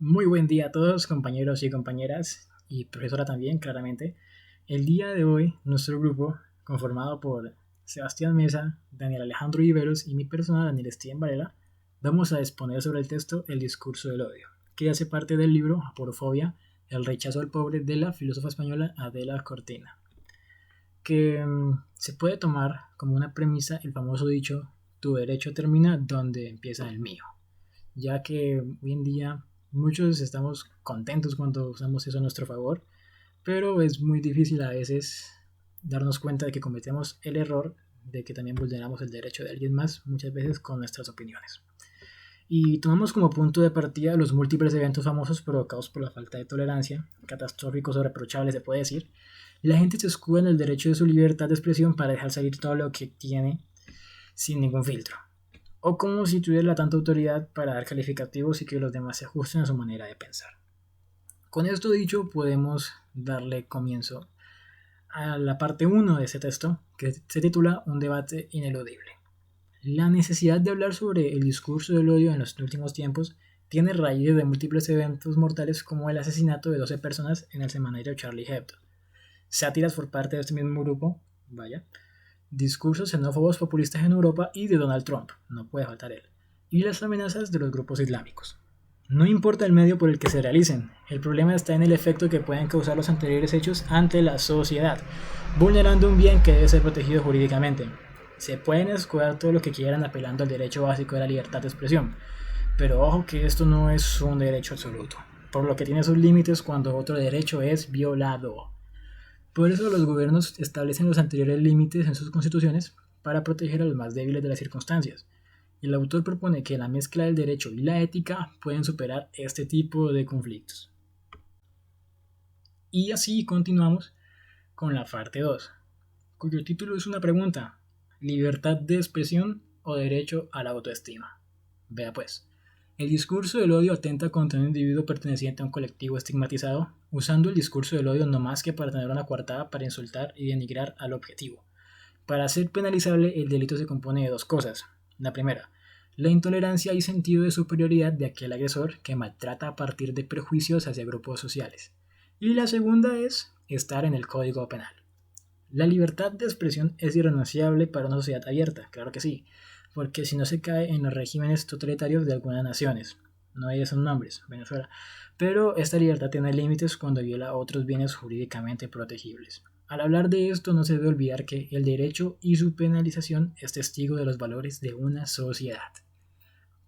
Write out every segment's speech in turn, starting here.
Muy buen día a todos, compañeros y compañeras, y profesora también, claramente. El día de hoy, nuestro grupo, conformado por Sebastián Mesa, Daniel Alejandro Iberos y mi persona, Daniel Steven Varela, vamos a exponer sobre el texto El discurso del odio, que hace parte del libro Aporofobia, el rechazo al pobre de la filósofa española Adela Cortina, que se puede tomar como una premisa el famoso dicho, tu derecho termina donde empieza el mío, ya que hoy en día muchos estamos contentos cuando usamos eso a nuestro favor, pero es muy difícil a veces darnos cuenta de que cometemos el error de que también vulneramos el derecho de alguien más, muchas veces con nuestras opiniones. Y tomamos como punto de partida los múltiples eventos famosos provocados por la falta de tolerancia, catastróficos o reprochables se puede decir. La gente se escuda en el derecho de su libertad de expresión para dejar salir todo lo que tiene sin ningún filtro, o como si tuviera la tanta autoridad para dar calificativos y que los demás se ajusten a su manera de pensar. Con esto dicho, podemos darle comienzo a la parte uno de este texto, que se titula Un debate ineludible. La necesidad de hablar sobre el discurso del odio en los últimos tiempos tiene raíces de múltiples eventos mortales como el asesinato de 12 personas en el semanario Charlie Hebdo, sátiras por parte de este mismo grupo, vaya, discursos xenófobos populistas en Europa y de Donald Trump, no puede faltar él, y las amenazas de los grupos islámicos. No importa el medio por el que se realicen, el problema está en el efecto que pueden causar los anteriores hechos ante la sociedad, vulnerando un bien que debe ser protegido jurídicamente. Se pueden escudar todo lo que quieran apelando al derecho básico de la libertad de expresión, pero ojo que esto no es un derecho absoluto, por lo que tiene sus límites cuando otro derecho es violado. Por eso los gobiernos establecen los anteriores límites en sus constituciones para proteger a los más débiles de las circunstancias. El autor propone que la mezcla del derecho y la ética pueden superar este tipo de conflictos. Y así continuamos con la parte 2, cuyo título es una pregunta: ¿libertad de expresión o derecho a la autoestima? Vea pues, el discurso del odio atenta contra un individuo perteneciente a un colectivo estigmatizado, usando el discurso del odio no más que para tener una coartada para insultar y denigrar al objetivo. Para ser penalizable, el delito se compone de dos cosas. La primera, la intolerancia y sentido de superioridad de aquel agresor que maltrata a partir de prejuicios hacia grupos sociales. Y la segunda es estar en el Código Penal. La libertad de expresión es irrenunciable para una sociedad abierta, claro que sí, porque si no se cae en los regímenes totalitarios de algunas naciones, no hay esos nombres, Venezuela, pero esta libertad tiene límites cuando viola otros bienes jurídicamente protegibles. Al hablar de esto no se debe olvidar que el derecho y su penalización es testigo de los valores de una sociedad.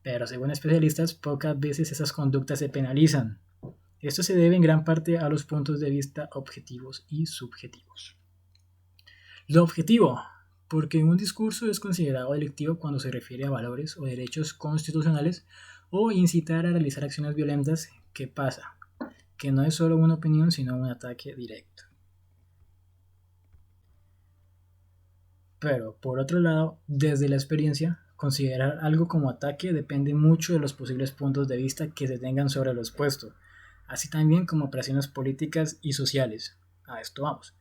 Pero según especialistas, pocas veces esas conductas se penalizan. Esto se debe en gran parte a los puntos de vista objetivos y subjetivos. Lo objetivo, porque un discurso es considerado delictivo cuando se refiere a valores o derechos constitucionales o incitar a realizar acciones violentas. ¿Qué pasa? Que no es solo una opinión, sino un ataque directo. Pero, por otro lado, desde la experiencia, considerar algo como ataque depende mucho de los posibles puntos de vista que se tengan sobre lo expuesto, así también como presiones políticas y sociales. A esto vamos.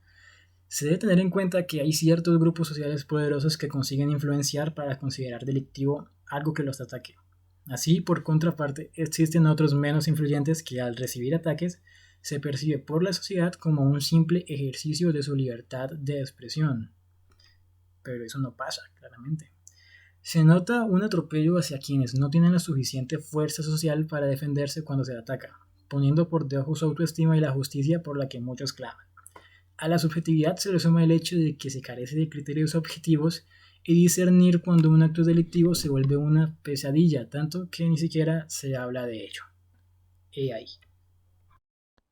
Se debe tener en cuenta que hay ciertos grupos sociales poderosos que consiguen influenciar para considerar delictivo algo que los ataque. Así, por contraparte, existen otros menos influyentes que al recibir ataques se percibe por la sociedad como un simple ejercicio de su libertad de expresión. Pero eso no pasa, claramente. Se nota un atropello hacia quienes no tienen la suficiente fuerza social para defenderse cuando se ataca, poniendo por debajo su autoestima y la justicia por la que muchos claman. A la subjetividad se le suma el hecho de que se carece de criterios objetivos y discernir cuando un acto delictivo se vuelve una pesadilla, tanto que ni siquiera se habla de ello. He ahí.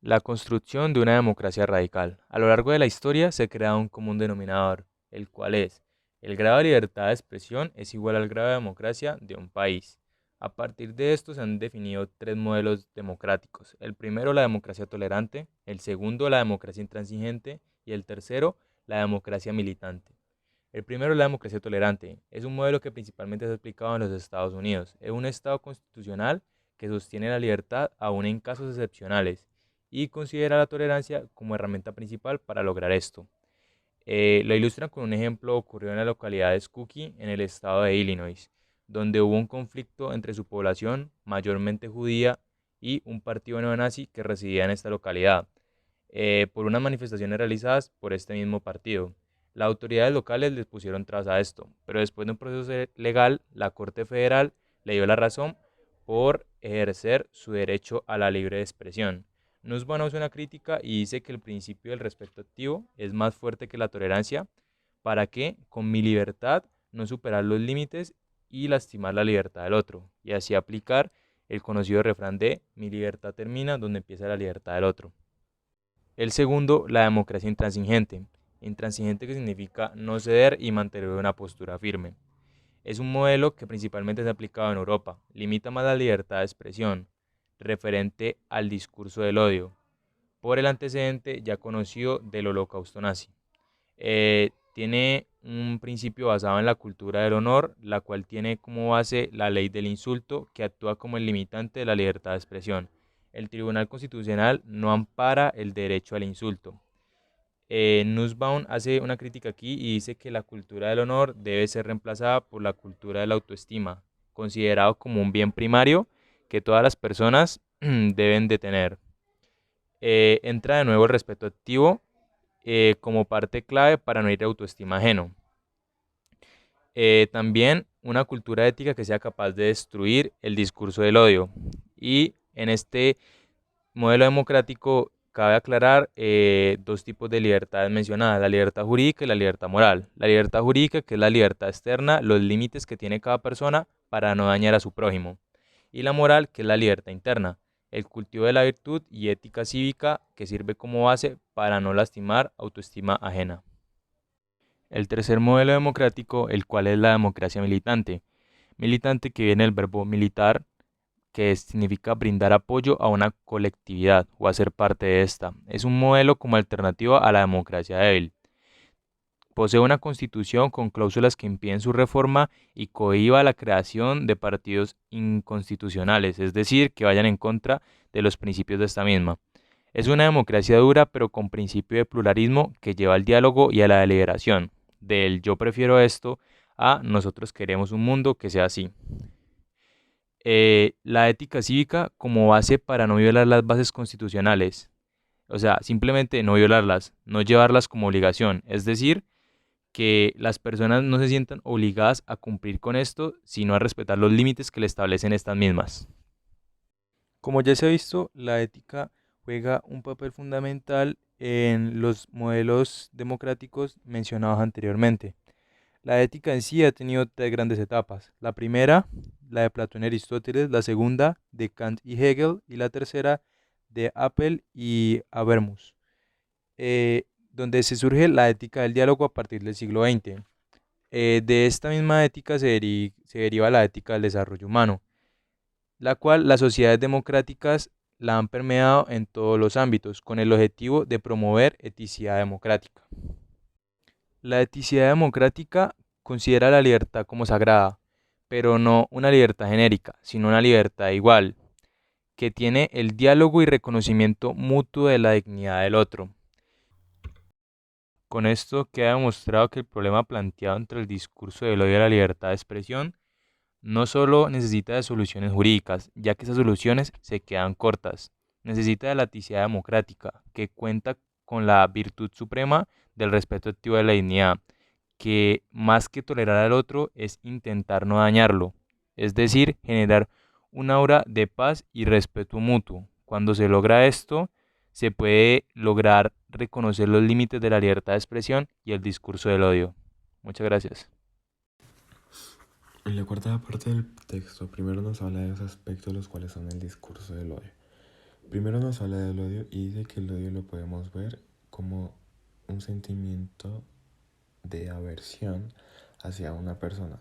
La construcción de una democracia radical. A lo largo de la historia se crea un común denominador, el cual es: el grado de libertad de expresión es igual al grado de democracia de un país. A partir de esto se han definido tres modelos democráticos. El primero, la democracia tolerante; el segundo, la democracia intransigente; y el tercero, la democracia militante. El primero, la democracia tolerante, es un modelo que principalmente se ha aplicado en los Estados Unidos. Es un estado constitucional que sostiene la libertad aún en casos excepcionales y considera la tolerancia como herramienta principal para lograr esto. Lo ilustran con un ejemplo ocurrido en la localidad de Skokie, en el estado de Illinois, donde hubo un conflicto entre su población, mayormente judía, y un partido neonazi que residía en esta localidad, por unas manifestaciones realizadas por este mismo partido. Las autoridades locales les pusieron tras a esto, pero después de un proceso legal, la Corte Federal le dio la razón por ejercer su derecho a la libre expresión. Nussbaum hace una crítica y dice que el principio del respeto activo es más fuerte que la tolerancia, para que, con mi libertad, no superar los límites y lastimar la libertad del otro, y así aplicar el conocido refrán de mi libertad termina donde empieza la libertad del otro. El segundo, la democracia intransigente. Intransigente, que significa no ceder y mantener una postura firme. Es un modelo que principalmente se ha aplicado en Europa. Limita más la libertad de expresión, referente al discurso del odio, por el antecedente ya conocido del holocausto nazi. Tiene un principio basado en la cultura del honor, la cual tiene como base la ley del insulto, que actúa como el limitante de la libertad de expresión. El Tribunal Constitucional no ampara el derecho al insulto. Nussbaum hace una crítica aquí y dice que la cultura del honor debe ser reemplazada por la cultura de la autoestima, considerado como un bien primario que todas las personas deben de tener. Entra de nuevo el respeto activo como parte clave para no ir a autoestima ajeno. También una cultura ética que sea capaz de destruir el discurso del odio. Y en este modelo democrático cabe aclarar dos tipos de libertades mencionadas, la libertad jurídica y la libertad moral. La libertad jurídica, que es la libertad externa, los límites que tiene cada persona para no dañar a su prójimo. Y la moral, que es la libertad interna, el cultivo de la virtud y ética cívica, que sirve como base para no lastimar autoestima ajena. El tercer modelo democrático, el cual es la democracia militante. Militante, que viene del verbo militar, que significa brindar apoyo a una colectividad o hacer parte de esta. Es un modelo como alternativa a la democracia débil. Posee una constitución con cláusulas que impiden su reforma y cohíba la creación de partidos inconstitucionales, es decir, que vayan en contra de los principios de esta misma. Es una democracia dura, pero con principio de pluralismo que lleva al diálogo y a la deliberación. Del yo prefiero esto a nosotros queremos un mundo que sea así. La ética cívica como base para no violar las bases constitucionales. O sea, simplemente no violarlas, no llevarlas como obligación. Es decir, que las personas no se sientan obligadas a cumplir con esto, sino a respetar los límites que le establecen estas mismas. Como ya se ha visto, la ética juega un papel fundamental en los modelos democráticos mencionados anteriormente. La ética en sí ha tenido tres grandes etapas. La primera, la de Platón y Aristóteles; la segunda, de Kant y Hegel; y la tercera, de Apel y Habermas, donde se surge la ética del diálogo a partir del siglo XX. De esta misma ética se deriva la ética del desarrollo humano, la cual las sociedades democráticas la han permeado en todos los ámbitos, con el objetivo de promover eticidad democrática. La eticidad democrática considera la libertad como sagrada, pero no una libertad genérica, sino una libertad igual, que tiene el diálogo y reconocimiento mutuo de la dignidad del otro. Con esto queda demostrado que el problema planteado entre el discurso del odio y la libertad de expresión no solo necesita de soluciones jurídicas, ya que esas soluciones se quedan cortas. Necesita de la eticidad democrática, que cuenta con la virtud suprema del respeto activo de la dignidad, que más que tolerar al otro es intentar no dañarlo, es decir, generar un aura de paz y respeto mutuo. Cuando se logra esto, se puede lograr reconocer los límites de la libertad de expresión y el discurso del odio. Muchas gracias. En la cuarta parte del texto, primero nos habla de los aspectos los cuales son el discurso del odio. Primero nos habla del odio y dice que el odio lo podemos ver como un sentimiento de aversión hacia una persona,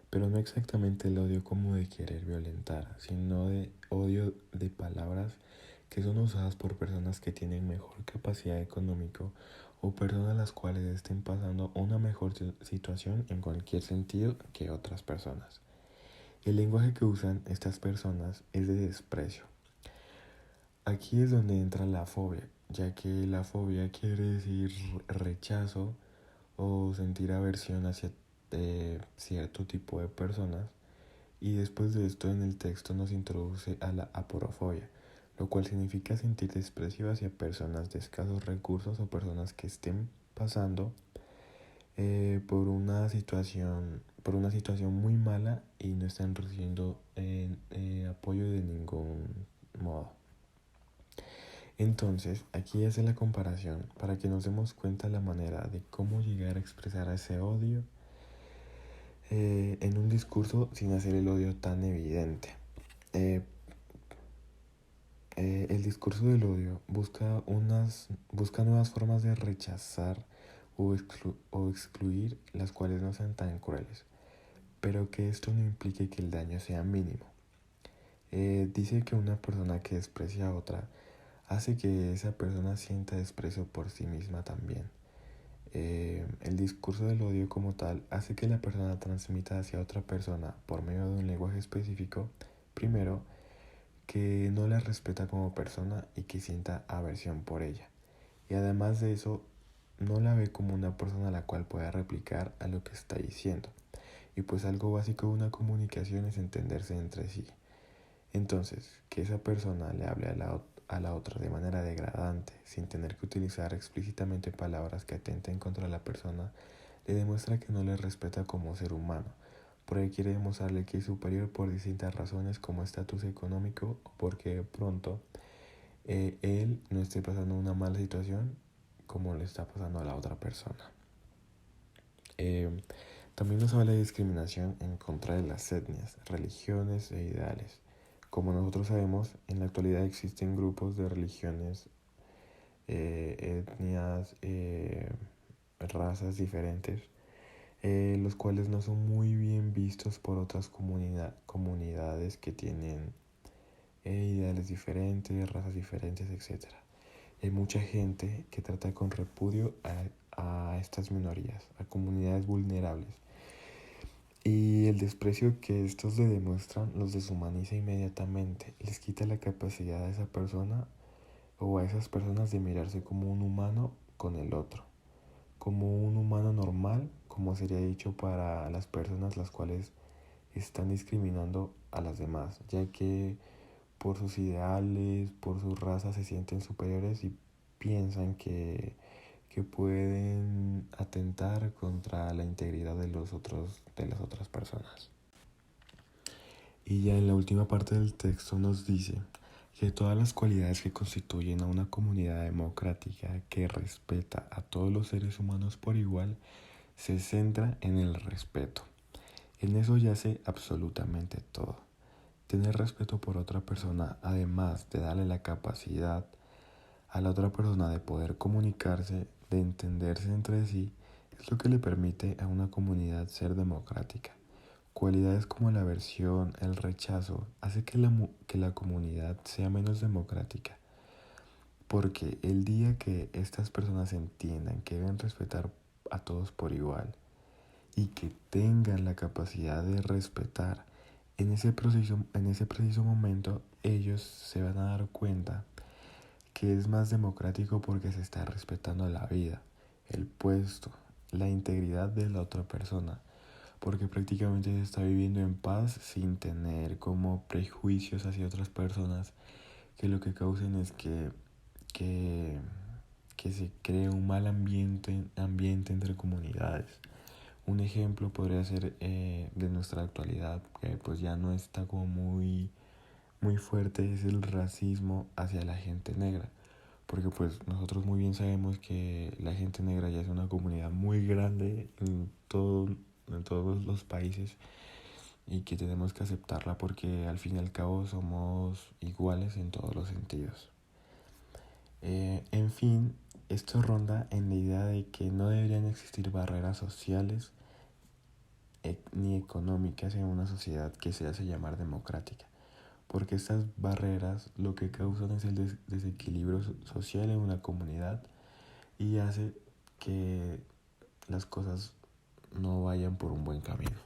pero no exactamente el odio como de querer violentar, sino de odio de palabras que son usadas por personas que tienen mejor capacidad económica o personas las cuales estén pasando una mejor situación en cualquier sentido que otras personas. El lenguaje que usan estas personas es de desprecio. Aquí es donde entra la fobia, ya que la fobia quiere decir rechazo o sentir aversión hacia cierto tipo de personas. Y después de esto en el texto nos introduce a la aporofobia, lo cual significa sentir desprecio hacia personas de escasos recursos o personas que estén pasando por una situación muy mala y no están recibiendo apoyo de ningún modo. Entonces, aquí hace la comparación para que nos demos cuenta de la manera de cómo llegar a expresar ese odio en un discurso sin hacer el odio tan evidente. El discurso del odio busca nuevas formas de rechazar o excluir, las cuales no sean tan crueles, pero que esto no implique que el daño sea mínimo. Dice que una persona que desprecia a otra hace que esa persona sienta desprecio por sí misma también. El discurso del odio como tal hace que la persona transmita hacia otra persona por medio de un lenguaje específico, primero, que no la respeta como persona y que sienta aversión por ella. Y además de eso, no la ve como una persona a la cual pueda replicar a lo que está diciendo. Y pues algo básico de una comunicación es entenderse entre sí. Entonces, que esa persona le hable a la otra de manera degradante, sin tener que utilizar explícitamente palabras que atenten contra la persona, le demuestra que no le respeta como ser humano, porque quiere demostrarle que es superior por distintas razones como estatus económico o porque de pronto él no esté pasando una mala situación como le está pasando a la otra persona. También nos habla de discriminación en contra de las etnias, religiones e ideales. Como nosotros sabemos, en la actualidad existen grupos de religiones, etnias, razas diferentes, los cuales no son muy bien vistos por otras comunidades que tienen ideales diferentes, razas diferentes, etc. Hay mucha gente que trata con repudio a estas minorías, a comunidades vulnerables. Y el desprecio que estos le demuestran los deshumaniza inmediatamente, les quita la capacidad a esa persona o a esas personas de mirarse como un humano con el otro, como un humano normal, como sería dicho para las personas las cuales están discriminando a las demás, ya que por sus ideales, por su raza se sienten superiores y piensan que pueden atentar contra la integridad de las otras personas. Y ya en la última parte del texto nos dice que todas las cualidades que constituyen a una comunidad democrática que respeta a todos los seres humanos por igual se centra en el respeto. En eso yace absolutamente todo. Tener respeto por otra persona, además de darle la capacidad a la otra persona de poder comunicarse, de entenderse entre sí, es lo que le permite a una comunidad ser democrática. Cualidades como la aversión, el rechazo, hace que la comunidad sea menos democrática. Porque el día que estas personas entiendan que deben respetar a todos por igual y que tengan la capacidad de respetar, en ese preciso momento ellos se van a dar cuenta que es más democrático porque se está respetando la vida, el puesto, la integridad de la otra persona, porque prácticamente se está viviendo en paz sin tener como prejuicios hacia otras personas que lo que causen es que se cree un mal ambiente entre comunidades. Un ejemplo podría ser de nuestra actualidad, que pues ya no está como muy fuerte, es el racismo hacia la gente negra. Porque pues nosotros muy bien sabemos que la gente negra ya es una comunidad muy grande en todos los países y que tenemos que aceptarla porque al fin y al cabo somos iguales en todos los sentidos. En fin, esto ronda en la idea de que no deberían existir barreras sociales ni económicas en una sociedad que se hace llamar democrática, porque estas barreras lo que causan es el desequilibrio social en una comunidad y hace que las cosas no vayan por un buen camino.